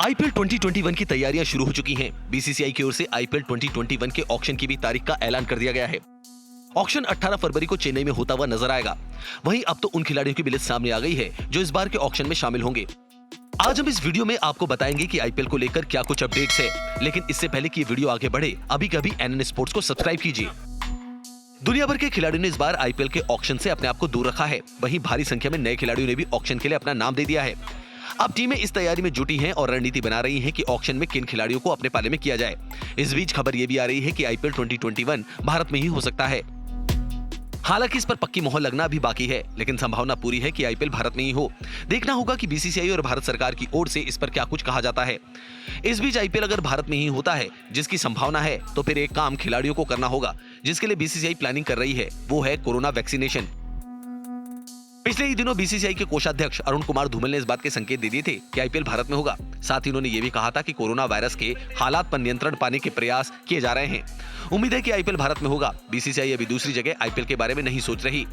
IPL 2021 की तैयारियां शुरू हो चुकी हैं। बीसीसीआई की ओर से आईपीएल 2021 के ऑक्शन की भी तारीख का ऐलान कर दिया गया है। ऑक्शन 18 फरवरी को चेन्नई में होता हुआ नजर आएगा। वहीं अब तो उन खिलाड़ियों की भी लिस्ट सामने आ गई है जो इस बार के ऑक्शन में शामिल होंगे। आज हम इस वीडियो में आपको बताएंगे कि आईपीएल को लेकर क्या कुछ अपडेट्स है। लेकिन इससे पहले कि ये वीडियो आगे बढ़े, अभी कभी एनएन स्पोर्ट्स को सब्सक्राइब कीजिए। दुनिया भर के खिलाड़ियों ने इस बार आईपीएल के ऑक्शन से अपने आप को दूर रखा है। वहीं भारी संख्या में नए खिलाड़ियों ने भी ऑक्शन के लिए अपना नाम दे दिया है। अब टीमें इस तैयारी में जुटी हैं और रणनीति बना रही हैं कि ऑक्शन में किन खिलाड़ियों को अपने पाले में किया जाए। इस बीच खबर यह भी आ रही है कि आईपीएल 2021 भारत में ही हो सकता है। हालांकि इस पर पक्की मोहर लगना अभी बाकी है, लेकिन संभावना पूरी है कि आईपीएल भारत में ही हो। देखना होगा कि बीसीसीआई और भारत सरकार की ओर से इस पर क्या कुछ कहा जाता है। इस बीच आईपीएल अगर भारत में ही होता है, जिसकी संभावना है, तो फिर एक काम खिलाड़ियों को करना होगा जिसके लिए बीसीसीआई प्लानिंग कर रही है, वो है कोरोना वैक्सीनेशन। पिछले ही दिनों बीसीसीआई के कोषाध्यक्ष अरुण कुमार धूमल ने इस बात के संकेत दे दिए थे कि आईपीएल भारत में होगा। साथ ही उन्होंने ये भी कहा था कि कोरोना वायरस के हालात पर नियंत्रण पाने के प्रयास किए जा रहे हैं। उम्मीद है कि आईपीएल भारत में होगा। बीसीसीआई अभी दूसरी जगह आईपीएल के बारे में नहीं सोच रही।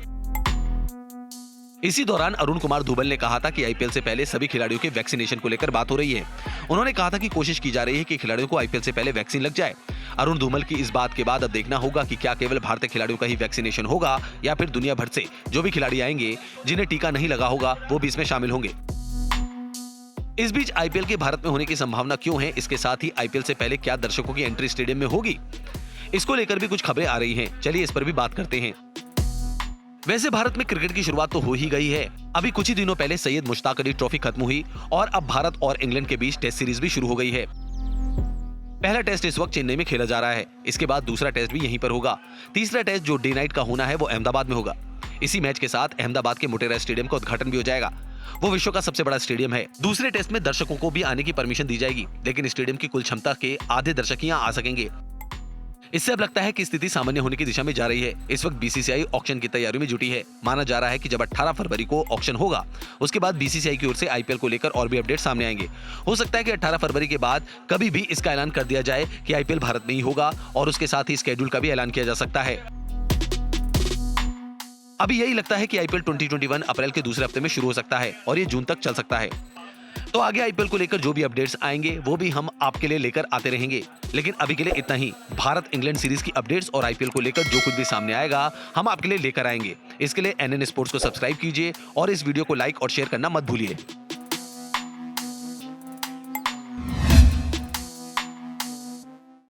इसी दौरान अरुण कुमार धूमल ने कहा था कि आईपीएल से पहले सभी खिलाड़ियों के वैक्सीनेशन को लेकर बात हो रही है। उन्होंने कहा था कि कोशिश की जा रही है कि खिलाड़ियों को आईपीएल से पहले वैक्सीन लग जाए। अरुण धूमल की इस बात के बाद अब देखना होगा कि क्या केवल भारतीय खिलाड़ियों का ही वैक्सीनेशन होगा या फिर दुनिया भर से जो भी खिलाड़ी आएंगे जिन्हें टीका नहीं लगा होगा वो भी इसमें शामिल होंगे। इस बीच आईपीएल के भारत में होने की संभावना क्यों है, इसके साथ ही आईपीएल से पहले क्या दर्शकों की एंट्री स्टेडियम में होगी, इसको लेकर भी कुछ खबरें आ रही हैं। चलिए इस पर भी बात करते हैं। वैसे भारत में क्रिकेट की शुरुआत तो हो ही गई है। अभी कुछ ही दिनों पहले सैयद मुश्ताक अली ट्रॉफी खत्म हुई और अब भारत और इंग्लैंड के बीच टेस्ट सीरीज भी शुरू हो गई है। पहला टेस्ट इस वक्त चेन्नई में खेला जा रहा है। इसके बाद दूसरा टेस्ट भी यहीं पर होगा। तीसरा टेस्ट जो डे नाइट का होना है वो अहमदाबाद में होगा। इसी मैच के साथ अहमदाबाद के मोटेरा स्टेडियम का उद्घाटन भी हो जाएगा। वो विश्व का सबसे बड़ा स्टेडियम है। दूसरे टेस्ट में दर्शकों को भी आने की परमिशन दी जाएगी, लेकिन स्टेडियम की कुल क्षमता के आधे दर्शक ही यहां आ सकेंगे। इससे अब लगता है कि स्थिति सामान्य होने की दिशा में जा रही है। इस वक्त बीसीसीआई ऑक्शन की तैयारी में जुटी है। माना जा रहा है कि जब 18 फरवरी को ऑक्शन होगा, उसके बाद बीसीसीआई की ओर से आईपीएल को लेकर और भी अपडेट सामने आएंगे। हो सकता है कि 18 फरवरी के बाद कभी भी इसका ऐलान कर दिया जाए कि आईपीएल भारत में ही होगा और उसके साथ ही स्केड्यूल का भी ऐलान किया जा सकता है। अभी यही लगता है कि आईपीएल 2021 अप्रैल के दूसरे हफ्ते में शुरू हो सकता है और ये जून तक चल सकता है। तो आगे आईपीएल को लेकर जो भी अपडेट्स आएंगे वो भी हम आपके लिए लेकर आते रहेंगे। लेकिन अभी के लिए इतना ही। भारत इंग्लैंड सीरीज की अपडेट्स और आईपीएल को लेकर जो कुछ भी सामने आएगा हम आपके लिए लेकर आएंगे। इसके लिए एनएन स्पोर्ट्स को सब्सक्राइब कीजिए और इस वीडियो को लाइक और शेयर करना मत भूलिए।